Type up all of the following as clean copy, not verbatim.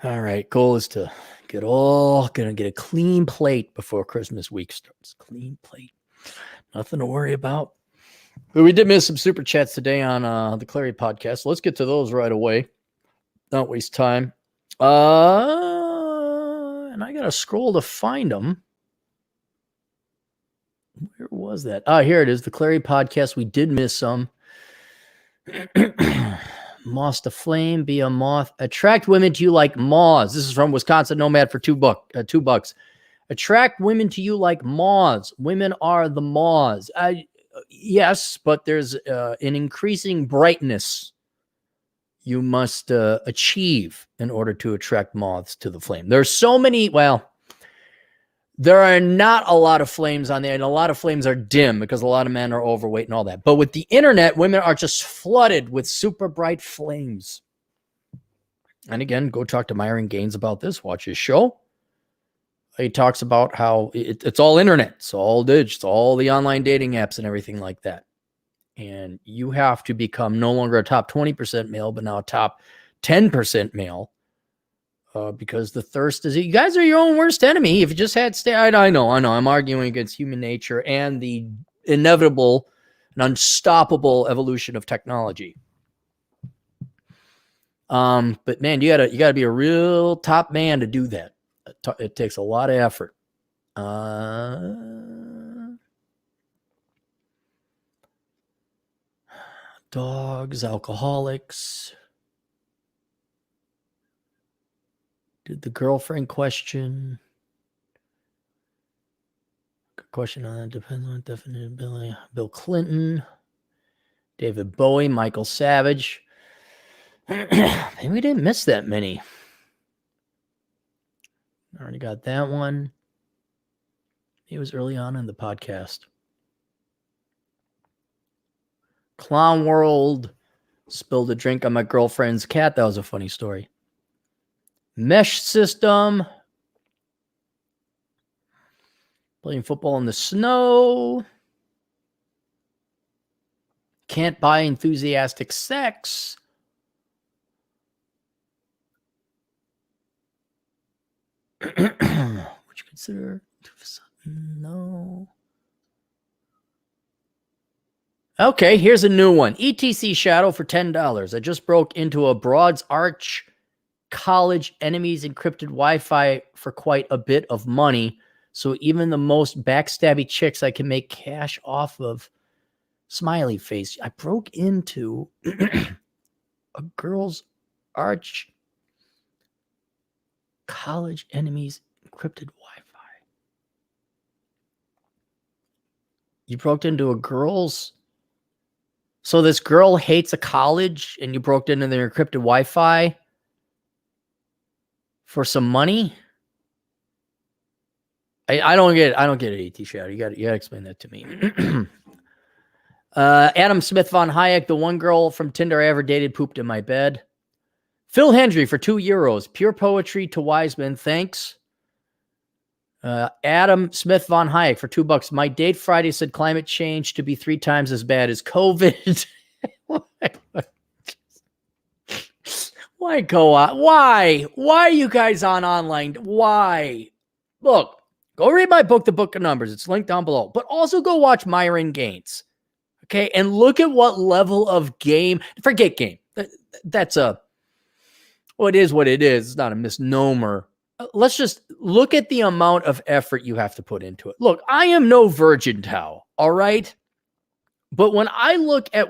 All right. Goal is to gonna get a clean plate before Christmas week starts. Clean plate. Nothing to worry about. But we did miss some super chats today on the Clary podcast. So let's get to those right away. Not waste time. And I gotta scroll to find them. Where was that? Here it is. The Clary podcast. We did miss some. Moss to flame, be a moth. Attract women to you like moths. This is from Wisconsin Nomad for $2. Attract women to you like moths. Women are the moths. Yes, but there's an increasing brightness you must achieve in order to attract moths to the flame. There's so many, there are not a lot of flames on there, and a lot of flames are dim because a lot of men are overweight and all that. But with the internet, women are just flooded with super bright flames. And again, go talk to Myron Gaines about this. Watch his show. He talks about how it's all internet. It's all digital. It's all the online dating apps and everything like that. And you have to become no longer a top 20% male, but now a top 10% male. Because the thirst is, you guys are your own worst enemy. If you just had I know. I'm arguing against human nature and the inevitable and unstoppable evolution of technology. But man, you gotta be a real top man to do that. It takes a lot of effort. Dogs, alcoholics. Did the girlfriend question? Good question on that. Depends on definite ability. Bill Clinton, David Bowie, Michael Savage. Maybe we didn't miss that many. Already got that one. It was early on in the podcast. Clown World spilled a drink on my girlfriend's cat. That was a funny story. Mesh system. Playing football in the snow. Can't buy enthusiastic sex. Would you consider? No. Okay, here's a new one. ETC Shadow for $10. I just broke into a Broads Arch college enemies encrypted Wi-Fi for quite a bit of money. So even the most backstabby chicks I can make cash off of. Smiley face. I broke into a girl's Arch college enemies encrypted Wi-Fi. You broke into a girl's. So this girl hates a college and you broke into their encrypted Wi-Fi for some money? I don't get it, AT Shadow. You got to explain that to me. Adam Smith von Hayek, the one girl from Tinder I ever dated, pooped in my bed. Phil Hendry for €2. Pure poetry to Wiseman. Thanks. Adam Smith von Hayek for $2. My date Friday said climate change to be 3 times as bad as COVID. Why go on? Why are you guys on online? Why? Look, go read my book, The Book of Numbers. It's linked down below. But also go watch Myron Gaines. Okay, and look at what level of game. Forget game. That's it is what it is. It's not a misnomer. Let's just look at the amount of effort you have to put into it. Look, I am no virgin Tao, all right? But when I look at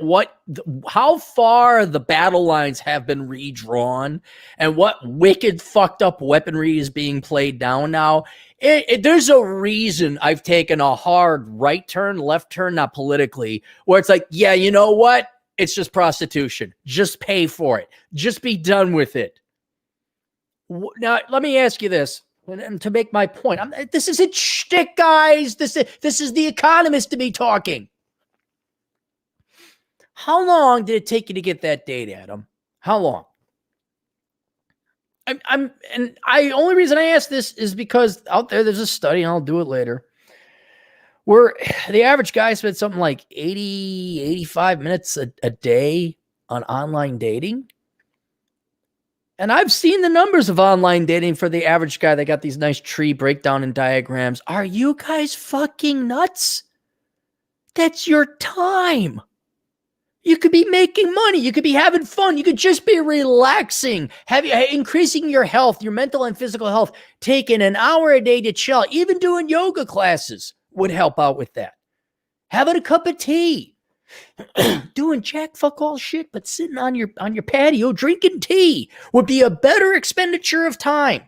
how far the battle lines have been redrawn and what wicked, fucked up weaponry is being played down now, there's a reason I've taken a hard right turn, left turn, not politically, where it's like, yeah, you know what? It's just prostitution. Just pay for it. Just be done with it. Now, let me ask you this, and to make my point. This isn't shtick, guys. This is the Economist to me talking. How long did it take you to get that date, Adam? How long? And only reason I ask this is because out there's a study, and I'll do it later, where the average guy spends something like 85 minutes a day on online dating. And I've seen the numbers of online dating for the average guy that got these nice tree breakdown and diagrams. Are you guys fucking nuts? That's your time. You could be making money. You could be having fun. You could just be relaxing, increasing your health, your mental and physical health. Taking an hour a day to chill, even doing yoga classes would help out with that. Having a cup of tea, doing jack fuck all shit, but sitting on your patio drinking tea would be a better expenditure of time.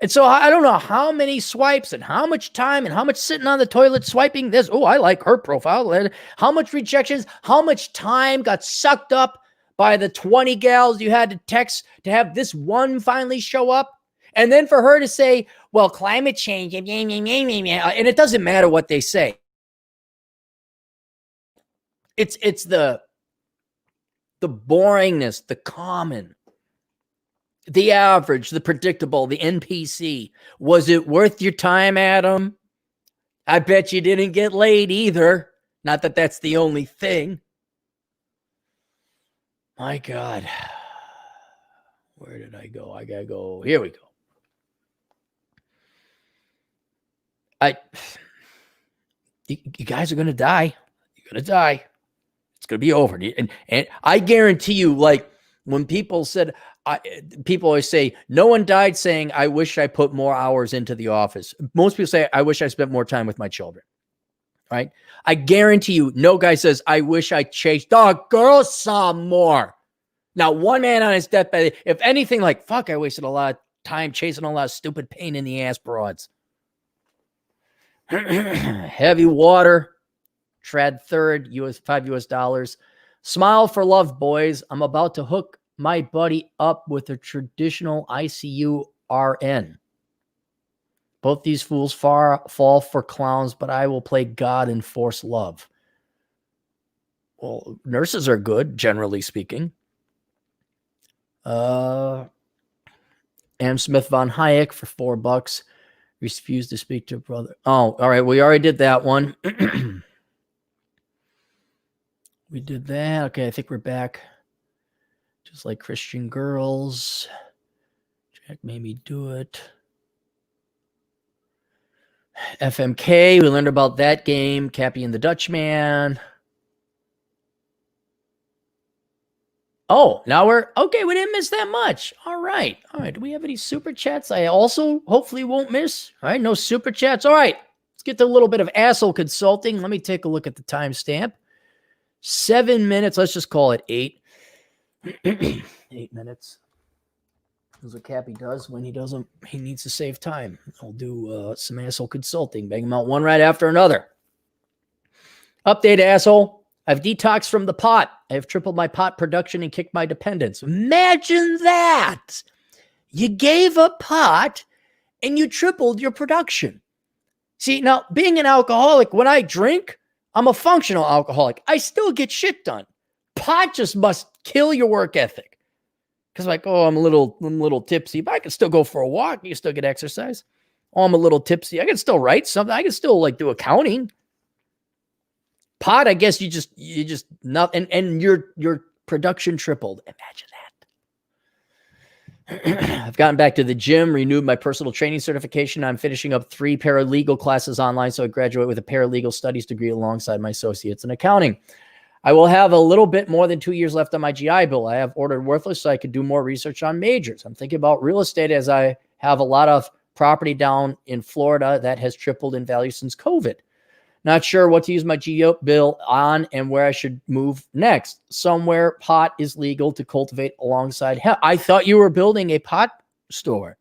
And so I don't know how many swipes and how much time and how much sitting on the toilet swiping this. Oh, I like her profile. How much rejections, how much time got sucked up by the 20 gals you had to text to have this one finally show up. And then for her to say, well, climate change, and it doesn't matter what they say. It's the boringness, the common, the average, the predictable, the NPC. Was it worth your time, Adam? I bet you didn't get laid either. Not that that's the only thing. My God. Where did I go? I gotta go. Here we go. You guys are gonna die. You're gonna die. It's gonna be over. And I guarantee you, like when people said, people always say, no one died saying, I wish I put more hours into the office. Most people say, I wish I spent more time with my children. Right? I guarantee you, no guy says, I wish I chased girls some more. Now, one man on his deathbed, if anything, like, fuck, I wasted a lot of time chasing a lot of stupid pain in the ass broads. Heavy water, trad third, $5. Smile for love, boys. I'm about to hook my buddy up with a traditional ICU RN. Both these fools fall for clowns, but I will play God and force love. Well, nurses are good, generally speaking. M. Smith von Hayek for $4. Refused to speak to brother. Oh, all right. We already did that one. We did that. Okay, I think we're back. Just like Christian girls. Jack made me do it. FMK, we learned about that game. Cappy and the Dutchman. Oh, now we're okay. We didn't miss that much. All right. Do we have any super chats? I also hopefully won't miss. All right. No super chats. All right. Let's get to a little bit of asshole consulting. Let me take a look at the timestamp. 7 minutes. Let's just call it 8. 8 minutes. That's what Cappy does when he needs to save time. I'll do some asshole consulting. Bang them out one right after another. Update, asshole. I've detoxed from the pot. I have tripled my pot production and kicked my dependence. Imagine that. You gave up pot and you tripled your production. See, now being an alcoholic, when I drink, I'm a functional alcoholic. I still get shit done. Pot just must kill your work ethic. Because like, oh, I'm a little tipsy, but I can still go for a walk. You can still get exercise. Oh, I'm a little tipsy. I can still write something. I can still like do accounting. Pot, I guess you just not, and your production tripled. Imagine that. I've gotten back to the gym, renewed my personal training certification. I'm finishing up 3 paralegal classes online, so I graduate with a paralegal studies degree alongside my associates in accounting. I will have a little bit more than 2 years left on my GI Bill. I have ordered Worthless so I could do more research on majors. I'm thinking about real estate as I have a lot of property down in Florida that has tripled in value since COVID. Not sure what to use my GI Bill on and where I should move next. Somewhere pot is legal to cultivate alongside hemp. I thought you were building a pot store.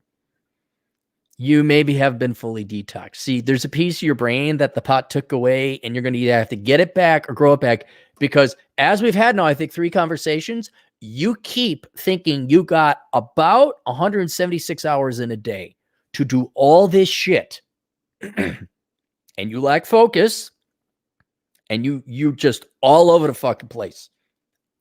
You maybe have been fully detoxed. See, there's a piece of your brain that the pot took away, and you're going to either have to get it back or grow it back. Because as we've had now, I think 3 conversations, you keep thinking you got about 176 hours in a day to do all this shit. And you lack focus, and you just all over the fucking place.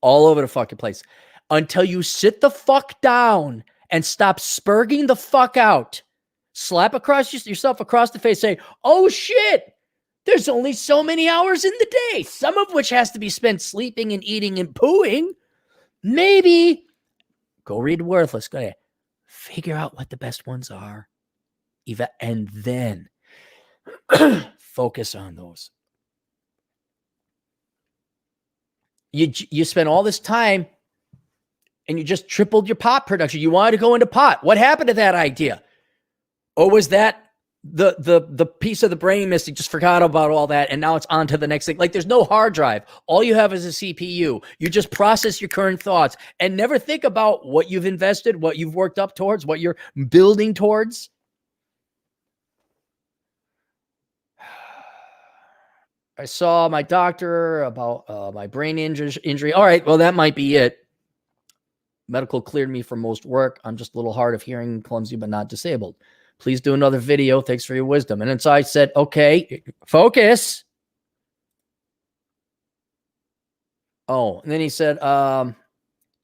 All over the fucking place. Until you sit the fuck down and stop spurging the fuck out. Slap yourself across the face, say, oh shit, there's only so many hours in the day, some of which has to be spent sleeping and eating and pooing. Maybe Go read Worthless. Go ahead. Figure out what the best ones are. And then focus on those. You spent all this time and you just tripled your pot production. You wanted to go into pot. What happened to that idea? Or was that the piece of the brain missing? Just forgot about all that, and now it's on to the next thing. Like, there's no hard drive. All you have is a CPU. You just process your current thoughts and never think about what you've invested, what you've worked up towards, what you're building towards. I saw my doctor about my brain injury. All right, well, that might be it. Medical cleared me for most work. I'm just a little hard of hearing, clumsy, but not disabled. Please do another video. Thanks for your wisdom. And then so I said, okay, focus. Oh, and then he said,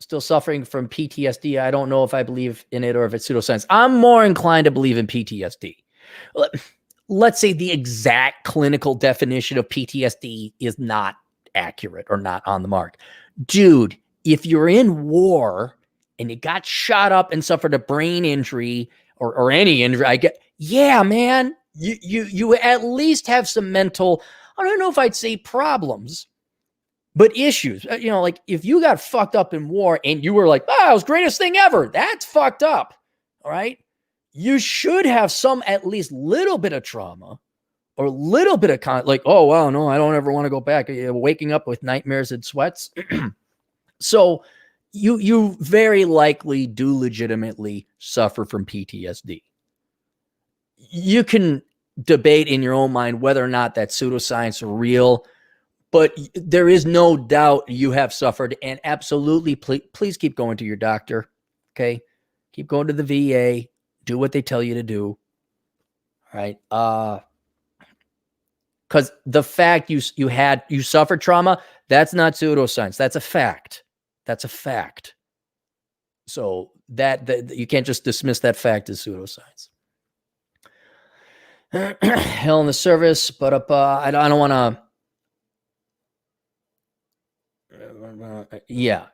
still suffering from PTSD. I don't know if I believe in it or if it's pseudoscience. I'm more inclined to believe in PTSD. Let's say the exact clinical definition of PTSD is not accurate or not on the mark. Dude, if you're in war and you got shot up and suffered a brain injury or any injury, yeah, man, you at least have some mental, I don't know if I'd say problems, but issues. You know, like if you got fucked up in war and you were like, it was the greatest thing ever, that's fucked up. All right. You should have some, at least little bit of trauma or a little bit of like, oh, wow, no, I don't ever want to go back. Waking up with nightmares and sweats. So you very likely do legitimately suffer from PTSD. You can debate in your own mind whether or not that's pseudoscience or real, but there is no doubt you have suffered, and absolutely, please keep going to your doctor. Okay. Keep going to the VA. Do what they tell you to do. All right. Because the fact you suffered trauma, that's not pseudoscience. That's a fact. That's a fact. So that you can't just dismiss that fact as pseudoscience. Hell in the service, but I don't want to.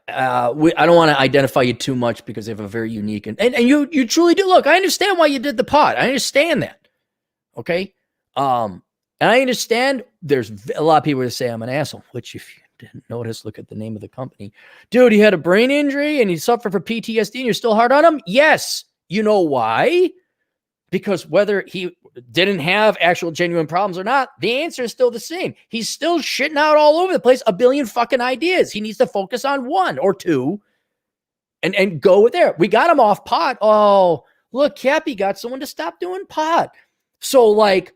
I don't want to identify you too much because they have a very unique and you truly do. Look, I understand why you did the pod. I understand that. Okay. And I understand there's a lot of people that say I'm an asshole, which if you didn't notice, look at the name of the company. Dude, he had a brain injury and he suffered from PTSD and you're still hard on him? Yes. You know why? Because whether he didn't have actual genuine problems or not, the answer is still the same. He's still shitting out all over the place, a billion fucking ideas. He needs to focus on one or two and go there. We got him off pot. Oh, look, Cappy got someone to stop doing pot. So like,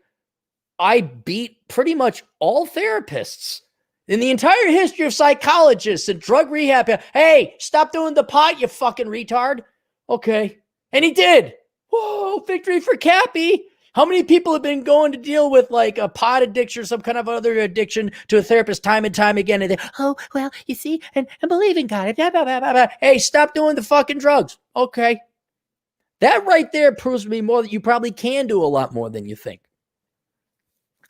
I beat pretty much all therapists in the entire history of psychologists and drug rehab. Hey, stop doing the pot, you fucking retard. Okay. And he did. Whoa, victory for Cappy. How many people have been going to deal with like a pot addiction or some kind of other addiction to a therapist time and time again? And they, oh, well, you see, and believe in God. Blah, blah, blah, blah. Hey, stop doing the fucking drugs. Okay. That right there proves to me more that you probably can do a lot more than you think.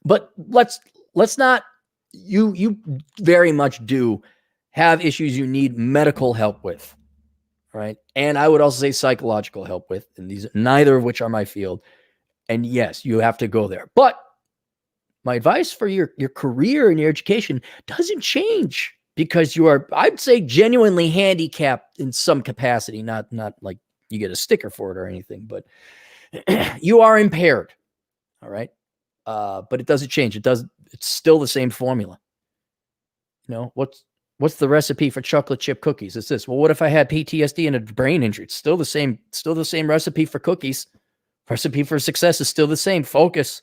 But let's not, you very much do have issues you need medical help with. Right. And I would also say psychological help with, and these, neither of which are my field. And yes, you have to go there. But my advice for your career and your education doesn't change because you are, I'd say, genuinely handicapped in some capacity, not like you get a sticker for it or anything, but you are impaired. All right. But it doesn't change. It's still the same formula. You know, what's the recipe for chocolate chip cookies? It's this. Well, what if I had PTSD and a brain injury? It's still the same recipe for cookies. Recipe for success is still the same. Focus.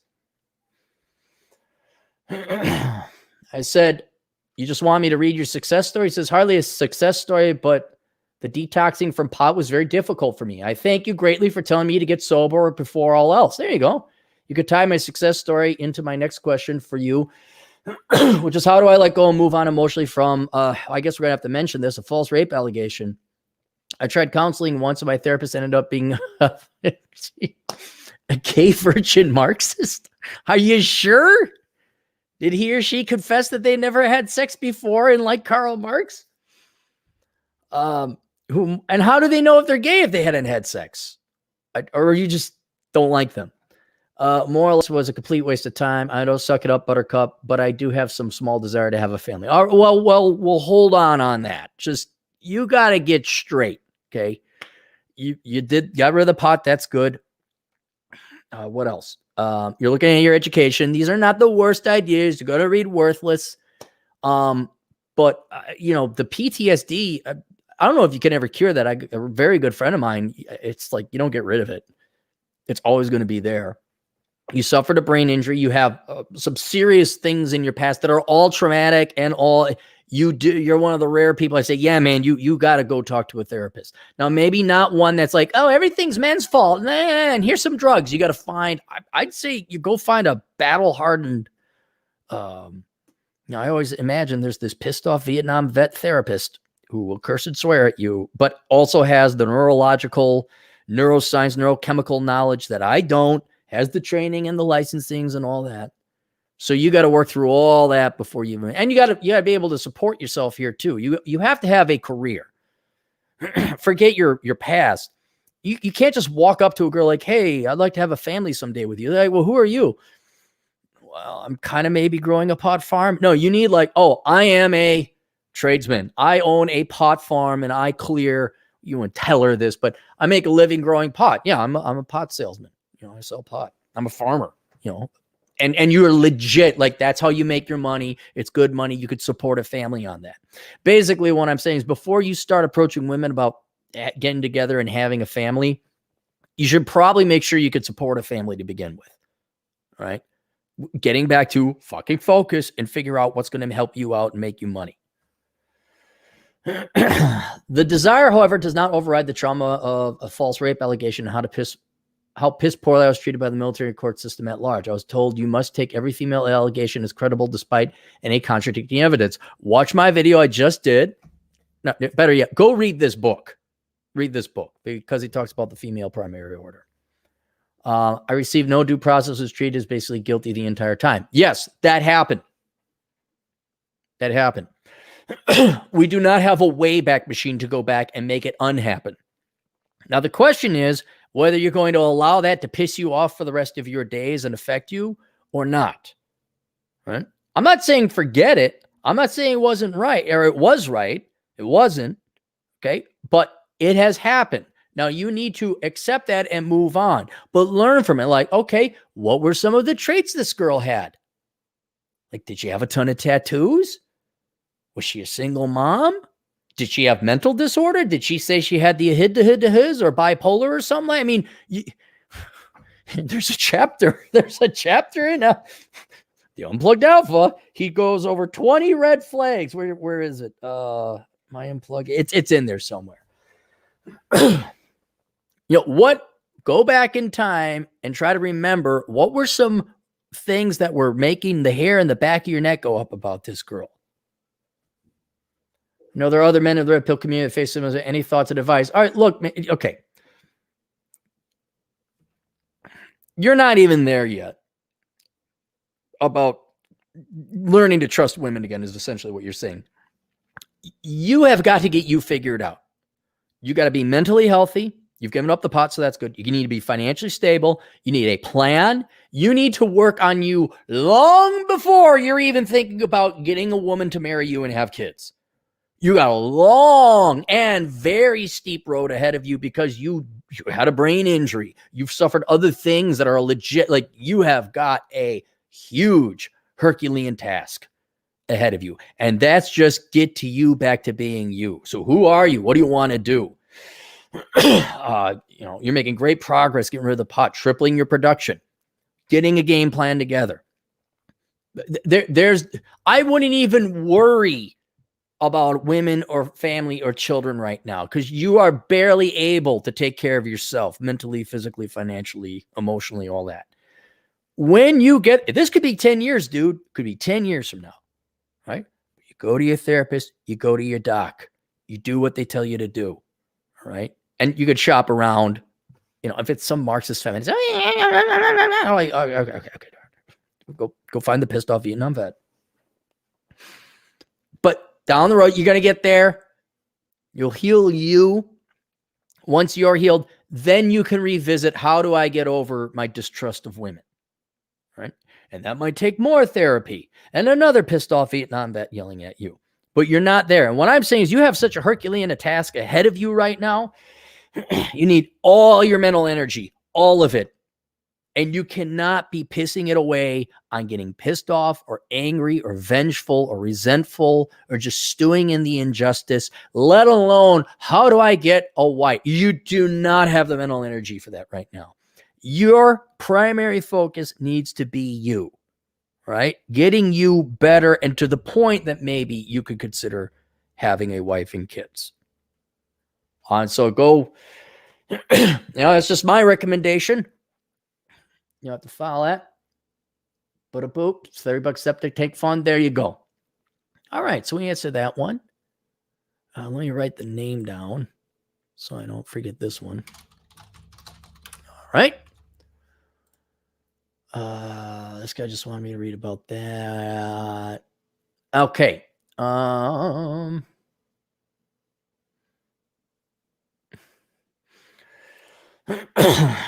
I said, you just want me to read your success story? He says, hardly a success story, but the detoxing from pot was very difficult for me. I thank you greatly for telling me to get sober before all else. There you go. You could tie my success story into my next question for you, which is how do I let go and move on emotionally from, I guess we're going to have to mention this, a false rape allegation. I tried counseling once and my therapist ended up being a gay virgin Marxist. Are you sure? Did he or she confess that they never had sex before and like Karl Marx? And how do they know if they're gay if they hadn't had sex? Or you just don't like them? More or less was a complete waste of time. I don't suck it up, Buttercup, but I do have some small desire to have a family. Well, we'll hold on that. Just, you got to get straight, okay? You got rid of the pot. That's good. What else? You're looking at your education. These are not the worst ideas. You got to read Worthless. But the PTSD, I don't know if you can ever cure that. A very good friend of mine, it's like, you don't get rid of it. It's always going to be there. You suffered a brain injury. You have some serious things in your past that are all traumatic and all you do. You're one of the rare people I say, yeah, man, you got to go talk to a therapist. Now, maybe not one that's like, oh, everything's men's fault. And here's some drugs. You got to find, I'd say you go find a battle hardened. I always imagine there's this pissed off Vietnam vet therapist who will curse and swear at you, but also has the neurological, neuroscience, neurochemical knowledge that I don't. Has the training and the licensings and all that. So you got to work through all that before and you got to be able to support yourself here too. You have to have a career. Forget your past. You can't just walk up to a girl like, hey, I'd like to have a family someday with you. They're like, well, who are you? Well, I'm kind of maybe growing a pot farm. No, you need like, oh, I am a tradesman. I own a pot farm and I clear, you wouldn't tell her this, but I make a living growing pot. Yeah, I'm a pot salesman. I sell pot. I'm a farmer, and you're legit. Like, that's how you make your money. It's good money. You could support a family on that. Basically, what I'm saying is before you start approaching women about getting together and having a family, you should probably make sure you could support a family to begin with. All right. Getting back to fucking focus and figure out what's going to help you out and make you money. The desire, however, does not override the trauma of a false rape allegation and how piss poorly I was treated by the military court system at large. I was told you must take every female allegation as credible despite any contradicting evidence. Watch my video I just did. No, better yet, go read this book. Read this book because he talks about the female primary order. I received no due process, was treated as basically guilty the entire time. Yes, that happened. That happened. We do not have a wayback machine to go back and make it unhappen. Now, the question is, whether you're going to allow that to piss you off for the rest of your days and affect you or not. Right? I'm not saying forget it. I'm not saying it wasn't right or it was right. It wasn't. Okay. But it has happened. Now you need to accept that and move on, but learn from it. Like, okay, what were some of the traits this girl had? Like, did she have a ton of tattoos? Was she a single mom? Did she have mental disorder? Did she say she had the his or bipolar or something? I mean, there's a chapter. There's a chapter in the Unplugged Alpha. He goes over 20 red flags. Where is it? My Unplugged. It's in there somewhere. Go back in time and try to remember what were some things that were making the hair in the back of your neck go up about this girl. There are other men in the red pill community that face them. Any thoughts and advice? All right, look, okay. You're not even there yet about learning to trust women again is essentially what you're saying. You have got to get you figured out. You got to be mentally healthy. You've given up the pot, so that's good. You need to be financially stable. You need a plan. You need to work on you long before you're even thinking about getting a woman to marry you and have kids. You got a long and very steep road ahead of you because you had a brain injury. You've suffered other things that are legit. Like, you have got a huge Herculean task ahead of you. And that's just get to you back to being you. So who are you? What do you want to do? You're making great progress getting rid of the pot, tripling your production, getting a game plan together. I wouldn't even worry about women or family or children right now because you are barely able to take care of yourself mentally, physically, financially, emotionally, all that. When you get, this could be 10 years, dude, could be 10 years from now, right? You go to your therapist, you go to your doc, you do what they tell you to do, right? And you could shop around, if it's some Marxist feminist, okay. Go find the pissed off Vietnam vet. But down the road, you're going to get there. You'll heal you. Once you're healed, then you can revisit, how do I get over my distrust of women? Right? And that might take more therapy and another pissed off Vietnam vet yelling at you. But you're not there. And what I'm saying is, you have such a Herculean task ahead of you right now. You need all your mental energy, all of it. And you cannot be pissing it away on getting pissed off or angry or vengeful or resentful or just stewing in the injustice, let alone, how do I get a wife? You do not have the mental energy for that right now. Your primary focus needs to be you, right? Getting you better and to the point that maybe you could consider having a wife and kids. So go, that's just my recommendation. You have to file that. Put a boop. It's $30 septic tank fund. There you go. All right. So we answered that one. Let me write the name down so I don't forget this one. All right. This guy just wanted me to read about that. Okay.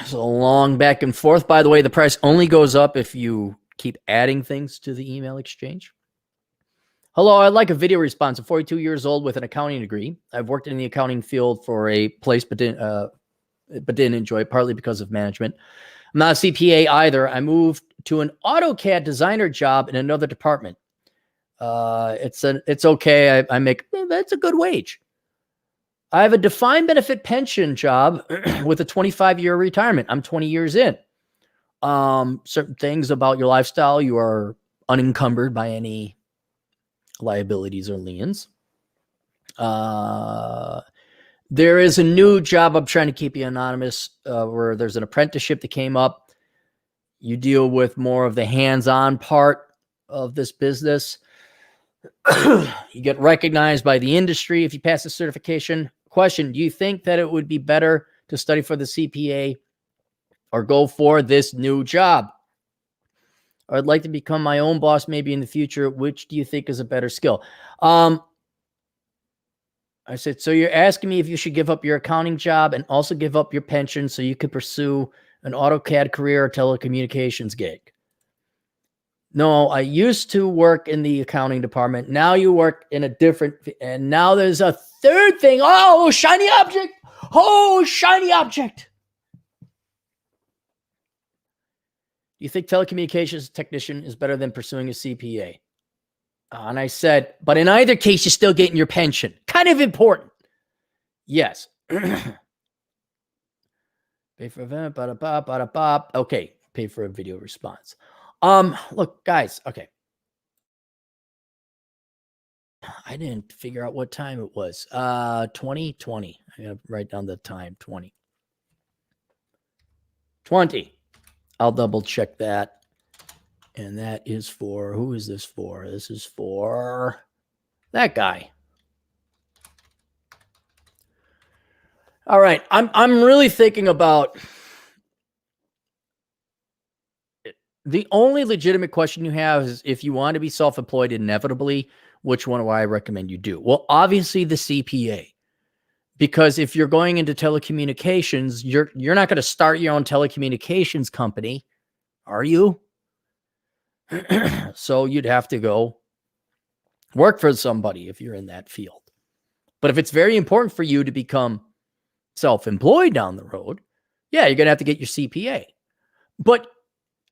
So long back and forth. By the way, the price only goes up if you keep adding things to the email exchange. Hello, I'd like a video response. I'm 42 years old with an accounting degree. I've worked in the accounting field for a place, but didn't enjoy it, partly because of management. I'm not a CPA either. I moved to an AutoCAD designer job in another department. It's okay. I make, that's a good wage. I have a defined benefit pension job with a 25-year retirement. I'm 20 years in. Certain things about your lifestyle, you are unencumbered by any liabilities or liens. There is a new job. I'm trying to keep you anonymous, where there's an apprenticeship that came up. You deal with more of the hands-on part of this business. You get recognized by the industry if you pass the certification. Question, do you think that it would be better to study for the CPA or go for this new job? I'd like to become my own boss maybe in the future. Which do you think is a better skill? I said, so you're asking me if you should give up your accounting job and also give up your pension so you could pursue an AutoCAD career or telecommunications gig? No, I used to work in the accounting department. Now you work in a different, and now there's a third thing. Oh, shiny object. Oh, shiny object. Do you think telecommunications technician is better than pursuing a CPA? And I said, but in either case, you're still getting your pension. Kind of important. Yes. Pay for event, bada-bop. Okay, pay for a video response. Look, guys, okay. I didn't figure out what time it was. 2020. I gotta write down the time. 20. I'll double check that. And that is for, who is this for? This is for that guy. All right. I'm really thinking about, the only legitimate question you have is, if you want to be self-employed inevitably, which one do I recommend you do? Well, obviously the CPA, because if you're going into telecommunications, you're not going to start your own telecommunications company, are you? So you'd have to go work for somebody if you're in that field. But if it's very important for you to become self-employed down the road, yeah, you're going to have to get your CPA. But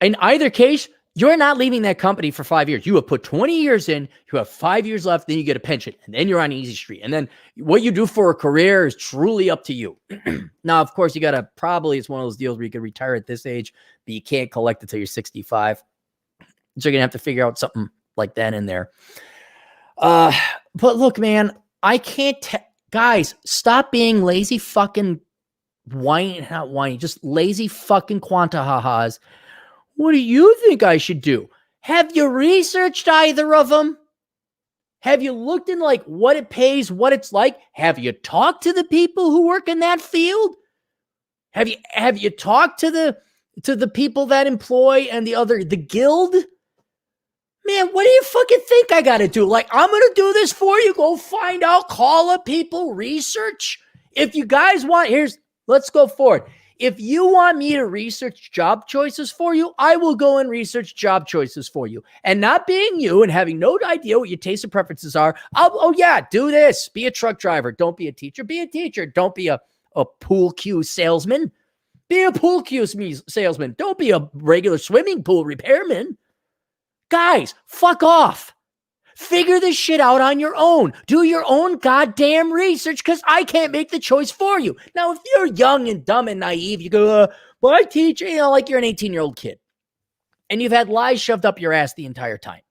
in either case, you're not leaving that company for 5 years. You have put 20 years in, you have 5 years left, then you get a pension, and then you're on easy street. And then what you do for a career is truly up to you. Now, of course, you got to probably, it's one of those deals where you can retire at this age, but you can't collect until you're 65. So you're going to have to figure out something like that in there. But look, man, I can't, guys, stop being lazy fucking not whiny, just lazy fucking quantahahas. What do you think I should do? Have you researched either of them? Have you looked in like what it pays, what it's like? Have you talked to the people who work in that field? Have you talked to the people that employ and the guild? Man, what do you fucking think I got to do? Like, I'm going to do this for you. Go find out, call up people, research. If you guys want, let's go forward. If you want me to research job choices for you, I will go and research job choices for you. And not being you and having no idea what your tastes and preferences are, do this. Be a truck driver. Don't be a teacher. Be a teacher. Don't be a pool cue salesman. Be a pool cue salesman. Don't be a regular swimming pool repairman. Guys, fuck off. Figure this shit out on your own. Do your own goddamn research because I can't make the choice for you. Now, if you're young and dumb and naive, you go, but I teach, like you're an 18-year-old kid and you've had lies shoved up your ass the entire time.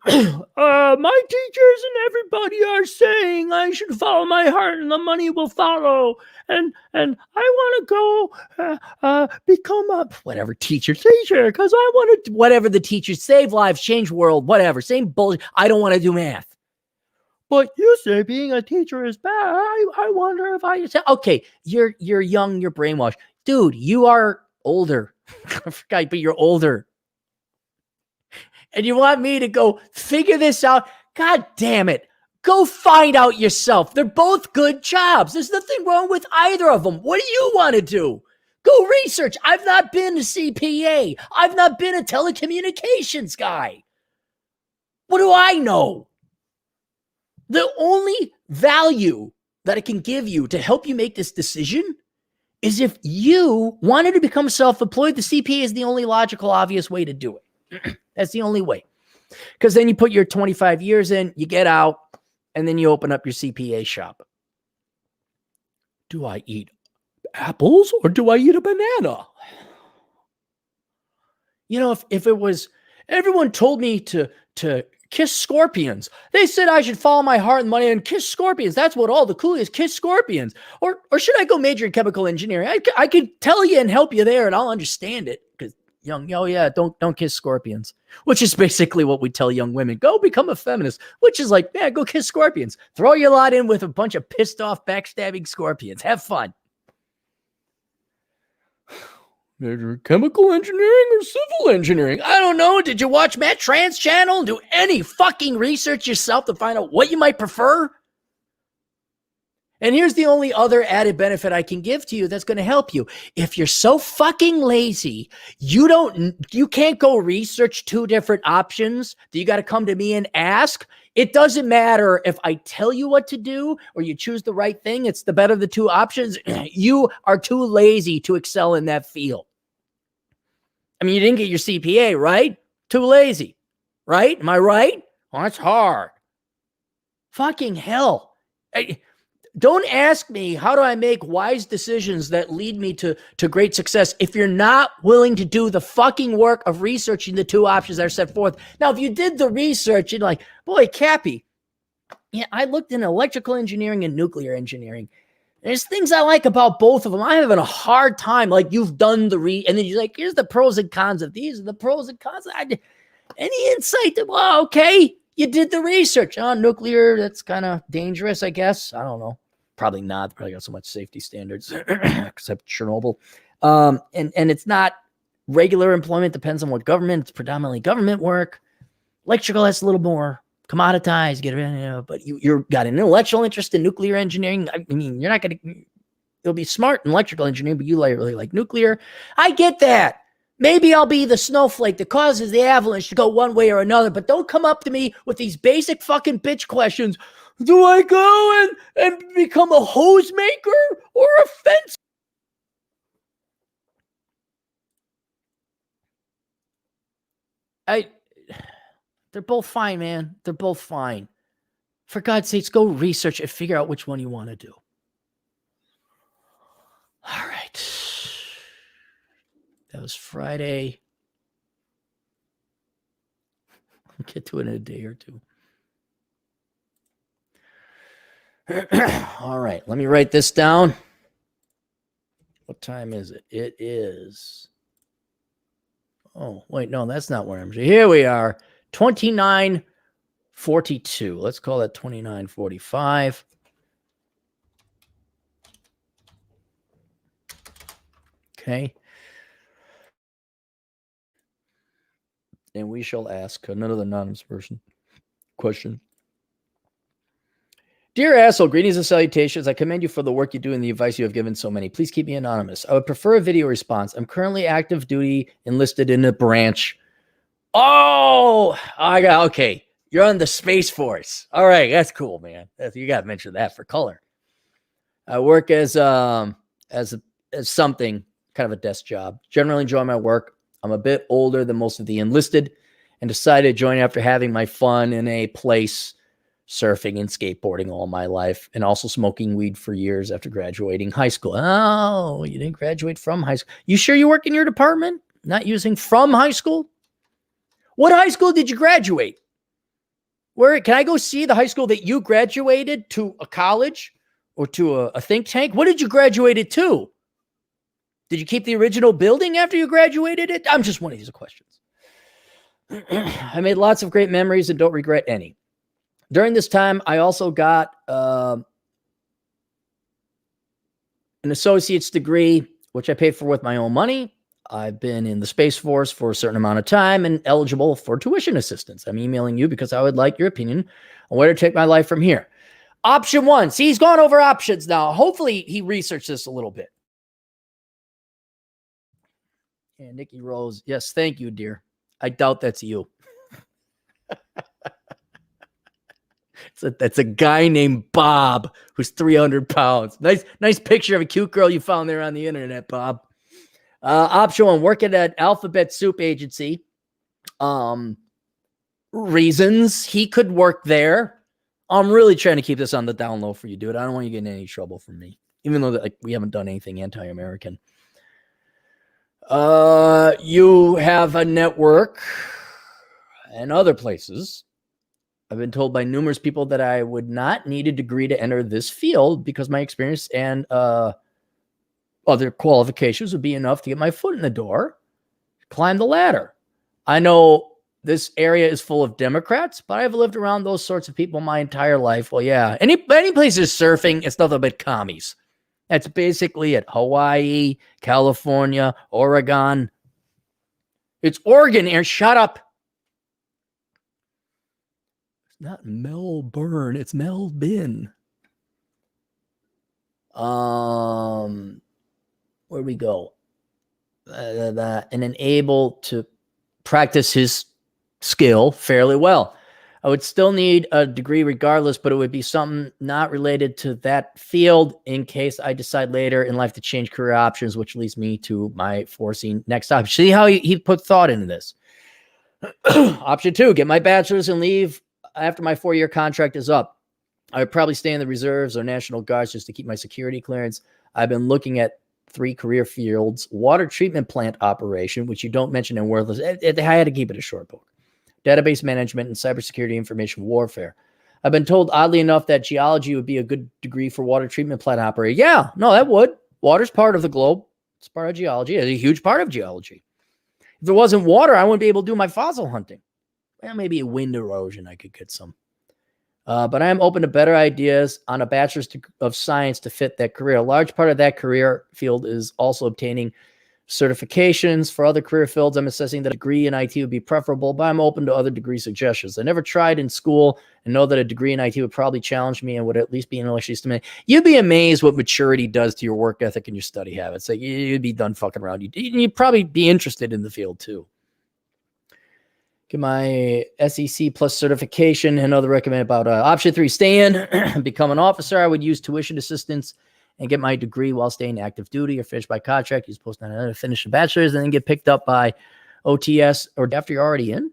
My teachers and everybody are saying I should follow my heart and the money will follow. And I want to go become a whatever teacher because I want to whatever the teachers save lives, change world, whatever. Same bullshit. I don't want to do math. But you say being a teacher is bad. I wonder if I say, okay, you're young, you're brainwashed. Dude, you are older. I forgot, but you're older. And you want me to go figure this out? God damn it. Go find out yourself. They're both good jobs. There's nothing wrong with either of them. What do you want to do? Go research. I've not been a CPA. I've not been a telecommunications guy. What do I know? The only value that I can give you to help you make this decision is if you wanted to become self-employed, the CPA is the only logical, obvious way to do it. That's the only way. Because then you put your 25 years in, you get out, and then you open up your CPA shop. Do I eat apples or do I eat a banana? If it was, everyone told me to kiss scorpions. They said I should follow my heart and money and kiss scorpions. That's what all the coolies kiss scorpions. Or should I go major in chemical engineering? I could tell you and help you there and I'll understand it. Because don't kiss scorpions, which is basically what we tell young women. Go become a feminist, which is like, yeah, go kiss scorpions. Throw your lot in with a bunch of pissed off, backstabbing scorpions. Have fun. Major chemical engineering or civil engineering? I don't know. Did you watch Matt Tran's channel? Do any fucking research yourself to find out what you might prefer? And here's the only other added benefit I can give to you that's going to help you. If you're so fucking lazy, you can't go research two different options. You got to come to me and ask. It doesn't matter if I tell you what to do or you choose the right thing. It's the better of the two options. You are too lazy to excel in that field. I mean, you didn't get your CPA, right? Too lazy, right? Am I right? Well, that's hard. Fucking hell. Don't ask me how do I make wise decisions that lead me to great success if you're not willing to do the fucking work of researching the two options that are set forth. Now, if you did the research, you're like, boy, Cappy, yeah, I looked in electrical engineering and nuclear engineering. There's things I like about both of them. I'm having a hard time. Like you've done and then you're like, here's the pros and cons of these. The pros and cons. Any insight? Well, okay. You did the research on nuclear. That's kind of dangerous, I guess. I don't know. Probably not. Probably got so much safety standards, except Chernobyl. And it's not regular employment. Depends on what government. It's predominantly government work. Electrical has a little more commoditized. But you've got an intellectual interest in nuclear engineering. I mean, you're not going to. You'll be smart in electrical engineering, but you really like nuclear. I get that. Maybe I'll be the snowflake that causes the avalanche to go one way or another, but don't come up to me with these basic fucking bitch questions. Do I go and become a hose maker or a fence? They're both fine, man. They're both fine. For God's sakes, go research and figure out which one you want to do. All right. That was Friday. I'll get to it in a day or two. All right. Let me write this down. What time is it? It is. Oh, wait. No, that's not where I'm. Here we are. 29:42. Let's call that 29:45. Okay. And we shall ask another anonymous person question. Dear asshole, greetings and salutations. I commend you for the work you do and the advice you have given so many. Please keep me anonymous. I would prefer a video response. I'm currently active duty enlisted in a branch. Oh, I got okay. You're on the Space Force. All right, that's cool, man. You got to mention that for color. I work as something kind of a desk job. Generally enjoy my work. I'm a bit older than most of the enlisted, and decided to join after having my fun in a place surfing and skateboarding all my life, and also smoking weed for years after graduating high school. Oh, you didn't graduate from high school. You sure you work in your department? Not using from high school? What high school did you graduate? Where can I go see the high school that you graduated to? A college or to a think tank? What did you graduate to? Did you keep the original building after you graduated it? I'm just one of these questions. I made lots of great memories and don't regret any. During this time, I also got an associate's degree, which I paid for with my own money. I've been in the Space Force for a certain amount of time and eligible for tuition assistance. I'm emailing you because I would like your opinion on where to take my life from here. Option one. See, he's gone over options now. Hopefully, he researched this a little bit. And Nikki Rose, yes, thank you, dear. I doubt that's you. That's a guy named Bob who's 300 pounds. Nice picture of a cute girl you found there on the internet, Bob. Option one, working at Alphabet Soup Agency. Reasons he could work there. I'm really trying to keep this on the down low for you, dude. I don't want you getting any trouble from me, even though we haven't done anything anti-American. You have a network and other places. I've been told by numerous people that I would not need a degree to enter this field because my experience and other qualifications would be enough to get my foot in the door, climb the ladder. I know this area is full of Democrats, but I've lived around those sorts of people my entire life. Well, yeah, any place is surfing, it's nothing but commies. That's basically it. Hawaii, California, Oregon. It's Oregon, Aaron. Shut up. It's not Melbourne. It's Melbourne. Where do we go? And then able to practice his skill fairly well. I would still need a degree regardless, but it would be something not related to that field in case I decide later in life to change career options, which leads me to my foreseen next option. See how he put thought into this. Option two, get my bachelor's and leave after my 4-year contract is up. I would probably stay in the reserves or National Guards just to keep my security clearance. I've been looking at 3 career fields: water treatment plant operation, which you don't mention in Worthless. I had to keep it a short book. Database management and cybersecurity information warfare. I've been told, oddly enough, that geology would be a good degree for water treatment plant operator. Yeah, no, that would. Water's part of the globe. It's part of geology. It's a huge part of geology. If there wasn't water, I wouldn't be able to do my fossil hunting. Well, maybe wind erosion, I could get some. But I am open to better ideas on a bachelor's of science to fit that career. A large part of that career field is also obtaining certifications for other career fields. I'm assessing that a degree in IT would be preferable, but I'm open to other degree suggestions. I never tried in school and know that a degree in IT would probably challenge me and would at least be intellectually stimulating. You'd be amazed what maturity does to your work ethic and your study habits. Like, you'd be done fucking around. You'd probably be interested in the field too. Get my SEC plus certification. Another recommend about option 3, stay in, become an officer. I would use tuition assistance and get my degree while staying active duty or finish by contract. Use post 9 to finish the bachelor's and then get picked up by OTS or after you're already in.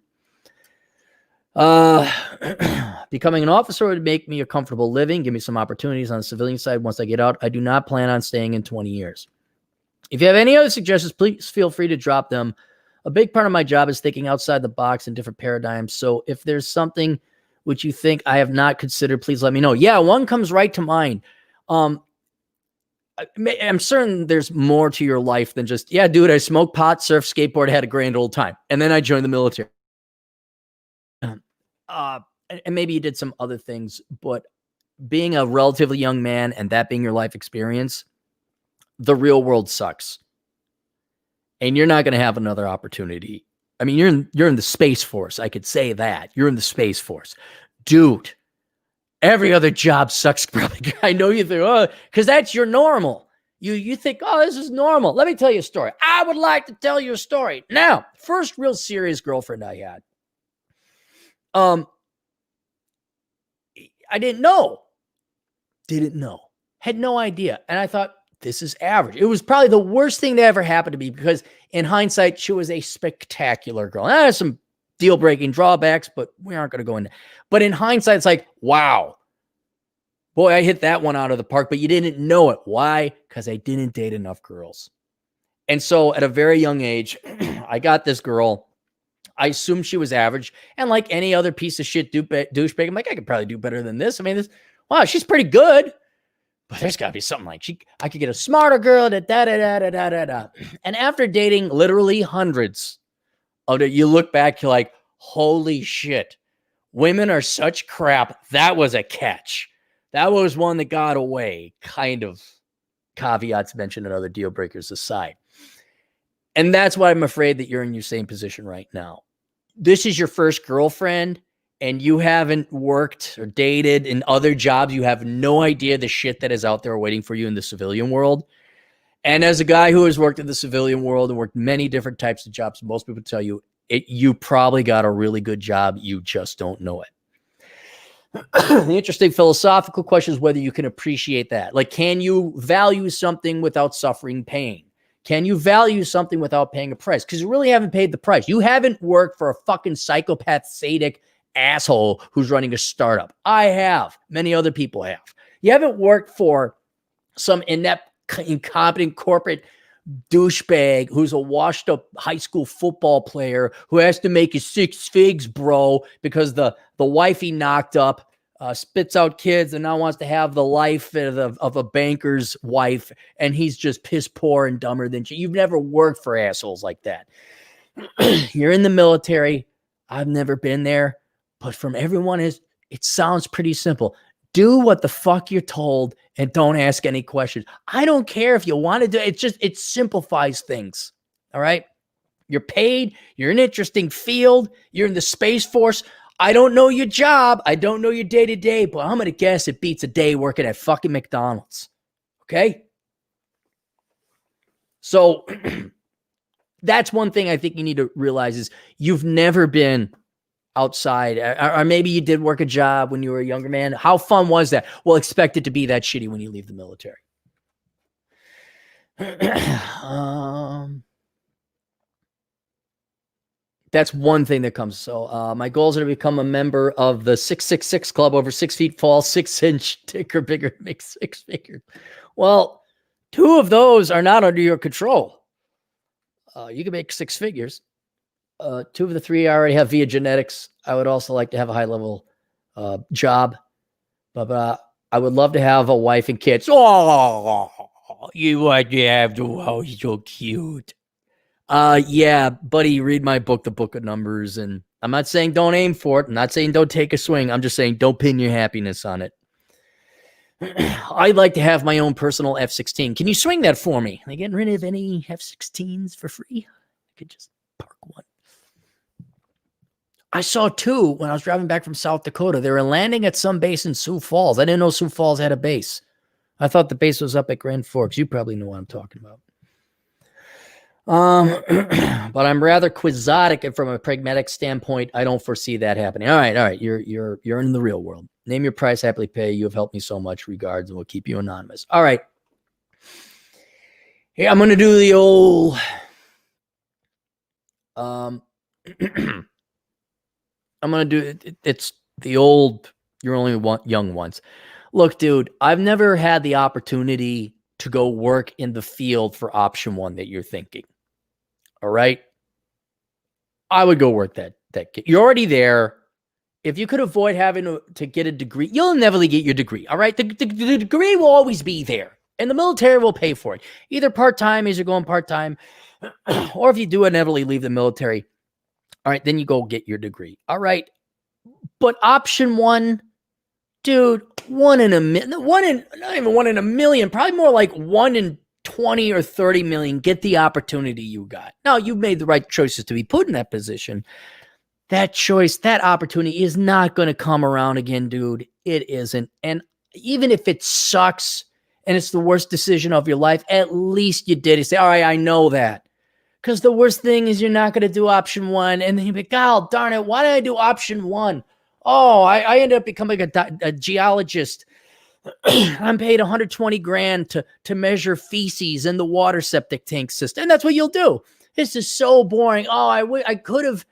Becoming an officer would make me a comfortable living, give me some opportunities on the civilian side once I get out. I do not plan on staying in 20 years. If you have any other suggestions, please feel free to drop them. A big part of my job is thinking outside the box in different paradigms. So if there's something which you think I have not considered, please let me know. Yeah, one comes right to mind. I'm certain there's more to your life than just, yeah, dude, I smoked pot, surfed, skateboard, had a grand old time. And then I joined the military. And maybe you did some other things, but being a relatively young man and that being your life experience, the real world sucks. And you're not going to have another opportunity I mean, you're in the Space Force. I could say that. You're in the Space Force. Dude, every other job sucks. Probably. I know you think, oh, because that's your normal. You think, oh, this is normal. Let me tell you a story. I would like to tell you a story. Now, first real serious girlfriend I had. I didn't know. Had no idea. And I thought, this is average. It was probably the worst thing that ever happened to me because in hindsight, she was a spectacular girl. Now, there's some deal-breaking drawbacks, but we aren't going to go into. But in hindsight, it's like, wow. Boy, I hit that one out of the park, but you didn't know it. Why? Because I didn't date enough girls. And so at a very young age, I got this girl. I assumed she was average. And like any other piece of shit douchebag, I'm like, I could probably do better than this. I mean, wow, she's pretty good. But there's got to be something like I could get a smarter girl. And after dating literally hundreds of it, you look back, you're like, holy shit. Women are such crap. That was a catch. That was one that got away, kind of. Caveats mentioned and other deal breakers aside. And that's why I'm afraid that you're in your same position right now. This is your first girlfriend, and you haven't worked or dated in other jobs. You have no idea the shit that is out there waiting for you in the civilian world. And as a guy who has worked in the civilian world and worked many different types of jobs, most people tell you, you probably got a really good job. You just don't know it. The interesting philosophical question is whether you can appreciate that. Like, can you value something without suffering pain? Can you value something without paying a price? Because you really haven't paid the price. You haven't worked for a fucking psychopath, sadistic asshole who's running a startup. I have. Many other people have. You haven't worked for some inept, incompetent corporate douchebag who's a washed up high school football player who has to make his 6 figs, bro, because the wife he knocked up spits out kids and now wants to have the life of a banker's wife, and he's just piss poor and dumber than you. You've never worked for assholes like that. You're in the military. I've never been there, but from everyone it sounds pretty simple. Do what the fuck you're told and don't ask any questions. I don't care if you want to do it. It simplifies things. All right. You're paid. You're in an interesting field. You're in the Space Force. I don't know your job. I don't know your day to day, but I'm going to guess it beats a day working at fucking McDonald's. Okay. So that's one thing I think you need to realize is you've never been outside, or maybe you did work a job when you were a younger man. How fun was that? Well, expect it to be that shitty when you leave the military. That's one thing that comes. So my goals are to become a member of the 666 club, over 6 feet tall, 6-inch dick or bigger, make 6 figures. Well, 2 of those are not under your control. You can make 6 figures. 2 of the 3 I already have via genetics. I would also like to have a high level job, but I would love to have a wife and kids. Oh, you want to have the house so cute. Yeah, buddy, read my book, The Book of Numbers. And I'm not saying don't aim for it. I'm not saying don't take a swing. I'm just saying don't pin your happiness on it. I'd like to have my own personal F-16. Can you swing that for me? Are they getting rid of any F-16s for free? I could just park one. I saw 2 when I was driving back from South Dakota. They were landing at some base in Sioux Falls. I didn't know Sioux Falls had a base. I thought the base was up at Grand Forks. You probably know what I'm talking about. But I'm rather quixotic, and from a pragmatic standpoint, I don't foresee that happening. All right. You're in the real world. Name your price, happily pay. You have helped me so much. Regards, and we'll keep you anonymous. All right. Hey, I'm gonna do the old. I'm gonna do it. It's the old. You're only one young once. Look, dude, I've never had the opportunity to go work in the field for option 1 that you're thinking. All right. I would go work that. You're already there. If you could avoid having to get a degree, you'll inevitably get your degree. All right. The degree will always be there, and the military will pay for it. Either part-time as you're going part-time, or if you do inevitably leave the military, all right, then you go get your degree. All right. But option 1, dude, 1 in a million, not even 1 in a million, probably more like 1 in 20 or 30 million, get the opportunity you got. Now, you've made the right choices to be put in that position. That choice, that opportunity is not going to come around again, dude. It isn't. And even if it sucks and it's the worst decision of your life, at least you did it. Say, all right, I know that. Because the worst thing is you're not going to do option one. And then you'll be, God darn it, why did I do option one? Oh, I ended up becoming a geologist. I'm paid 120 grand to measure feces in the water septic tank system. And that's what you'll do. This is so boring. Oh, I could have,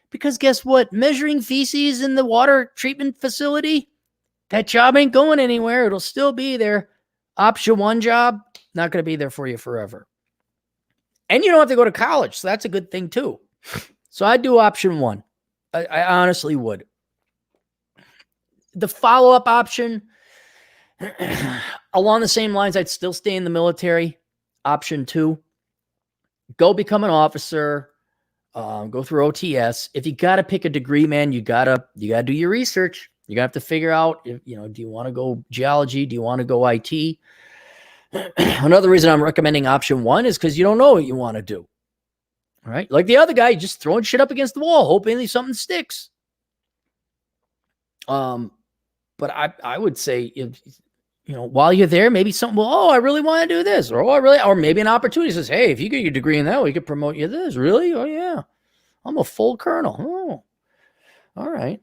because guess what? Measuring feces in the water treatment facility, that job ain't going anywhere. It'll still be there. Option one job, not going to be there for you forever. And you don't have to go to college. So that's a good thing too. So I'd do option one. I honestly would. The follow-up option, along the same lines, I'd still stay in the military. Option two, go become an officer, go through OTS. If you got to pick a degree, man, you gotta do your research. You have to figure out, do you want to go geology? Do you want to go IT? Another reason I'm recommending option one is because you don't know what you want to do. All right. Like the other guy, just throwing shit up against the wall, hoping something sticks. But I would say, while you're there, maybe something, I really want to do this, or maybe an opportunity says, hey, if you get your degree in that, we could promote you this. Really? Oh yeah. I'm a full colonel. Oh, all right.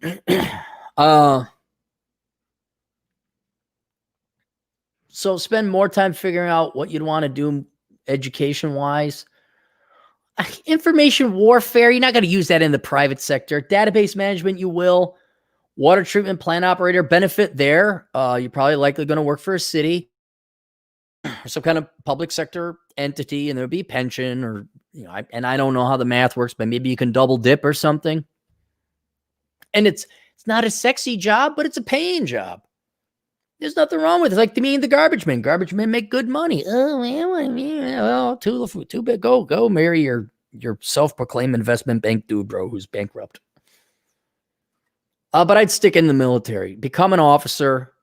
So spend more time figuring out what you'd want to do education-wise. Information warfare, you're not going to use that in the private sector. Database management, you will. Water treatment plant operator, benefit there. You're probably likely going to work for a city or some kind of public sector entity, and there'll be pension or, and I don't know how the math works, but maybe you can double dip or something. And it's not a sexy job, but it's a paying job. There's nothing wrong with it. It's like me and the garbage men. Garbage men make good money. Oh, man, too big. Go marry your self-proclaimed investment bank dude, bro, who's bankrupt. But I'd stick in the military. Become an officer.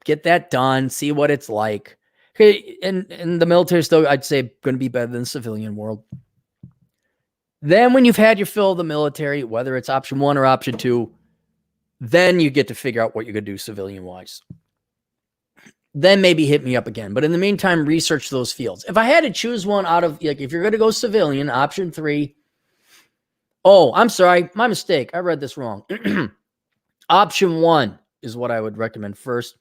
Get that done. See what it's like. Okay, and the military is still, I'd say, going to be better than the civilian world. Then when you've had your fill of the military, whether it's option one or option two, then you get to figure out what you're going to do civilian-wise. Then maybe hit me up again. But in the meantime, research those fields. If I had to choose one out of, if you're going to go civilian, option three. Oh, I'm sorry. My mistake. I read this wrong. Option one is what I would recommend first.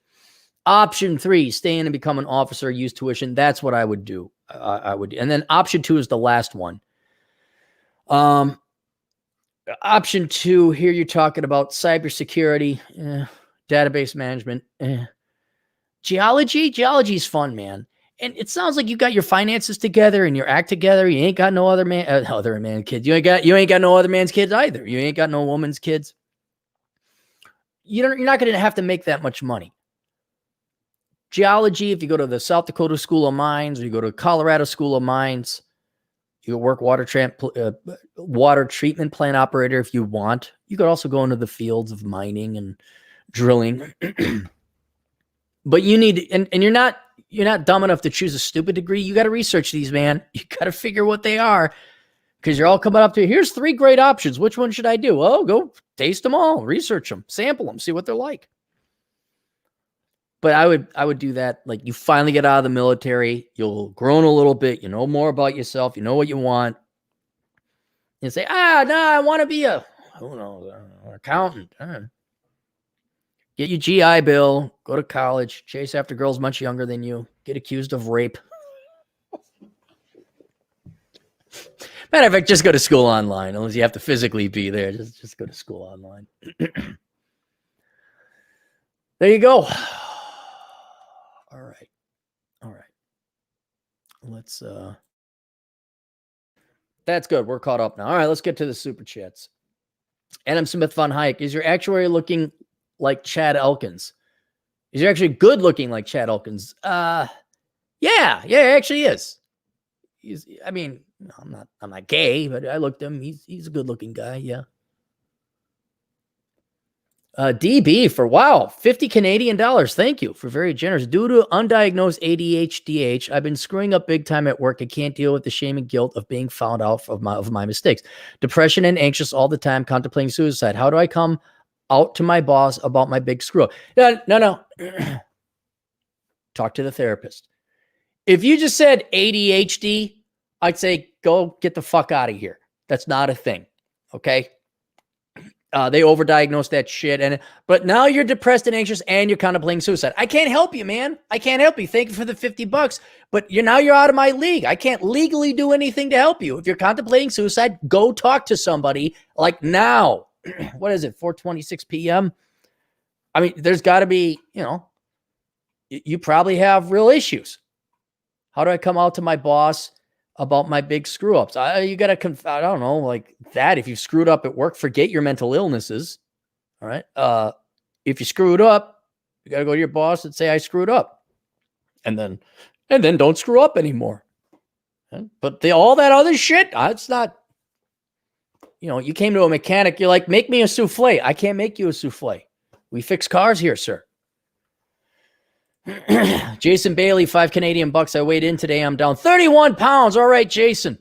Option three, stay in and become an officer, use tuition. That's what I would do. I would. And then option two is the last one. Option two, here you're talking about cybersecurity, database management, Geology is fun, man. And it sounds like you got your finances together and your act together. You ain't got no other man kids. You ain't got no other man's kids either. You ain't got no woman's kids. You're not going to have to make that much money. Geology, if you go to the South Dakota School of Mines or you go to Colorado School of Mines, you can work water treatment plant operator if you want. You could also go into the fields of mining and drilling. But you need, and you're not dumb enough to choose a stupid degree. You got to research these, man. You got to figure what they are, because you're all coming up to, here's 3 great options. Which one should I do? Oh, go taste them all, research them, sample them, see what they're like. But I would do that. Like, you finally get out of the military, you'll grown a little bit, you know more about yourself, you know what you want. You say, no, I want to be an accountant. Get your GI Bill, go to college, chase after girls much younger than you, get accused of rape. Matter of fact, just go to school online, unless you have to physically be there. Just go to school online. There you go. All right. Let's that's good. We're caught up now. All right, let's get to the super chats. Adam Smith von Hayek, is your actuary looking like Chad Elkins? Is he actually good looking like Chad Elkins? Yeah, he actually is. I'm not gay, but I looked at him. He's a good looking guy. Yeah. DB for, wow, 50 Canadian dollars. Thank you for very generous. Due to undiagnosed ADHD, I've been screwing up big time at work. I can't deal with the shame and guilt of being found out of my mistakes. Depression and anxious all the time, contemplating suicide. How do I come out to my boss about my big screw up? No. Talk to the therapist. If you just said ADHD, I'd say go get the fuck out of here. That's not a thing. Okay. They overdiagnosed that shit. But now you're depressed and anxious and you're contemplating suicide. I can't help you, man. I can't help you. Thank you for the $50, but you're out of my league. I can't legally do anything to help you. If you're contemplating suicide, go talk to somebody like now. What is it? 4:26 p.m. I mean, there's got to be, you probably have real issues. How do I come out to my boss about my big screw ups? You got to, I don't know, like that. If you've screwed up at work, forget your mental illnesses. All right. If you screwed up, you got to go to your boss and say, I screwed up. And then don't screw up anymore. But all that other shit, it's not, you came to a mechanic. You're like, make me a souffle. I can't make you a souffle. We fix cars here, sir. Jason Bailey, 5 Canadian bucks. I weighed in today. I'm down 31 pounds. All right, Jason.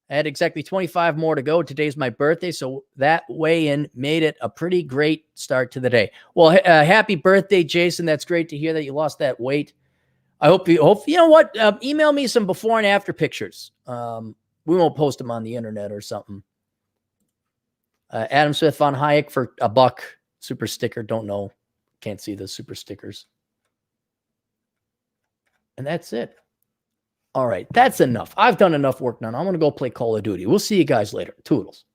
I had exactly 25 more to go. Today's my birthday, so that weigh-in made it a pretty great start to the day. Well, happy birthday, Jason. That's great to hear that you lost that weight. I hope you know what? Email me some before and after pictures. We won't post them on the internet or something. Adam Smith von Hayek for $1. Super sticker. Don't know. Can't see the super stickers. And that's it. All right. That's enough. I've done enough work now. I'm going to go play Call of Duty. We'll see you guys later. Toodles.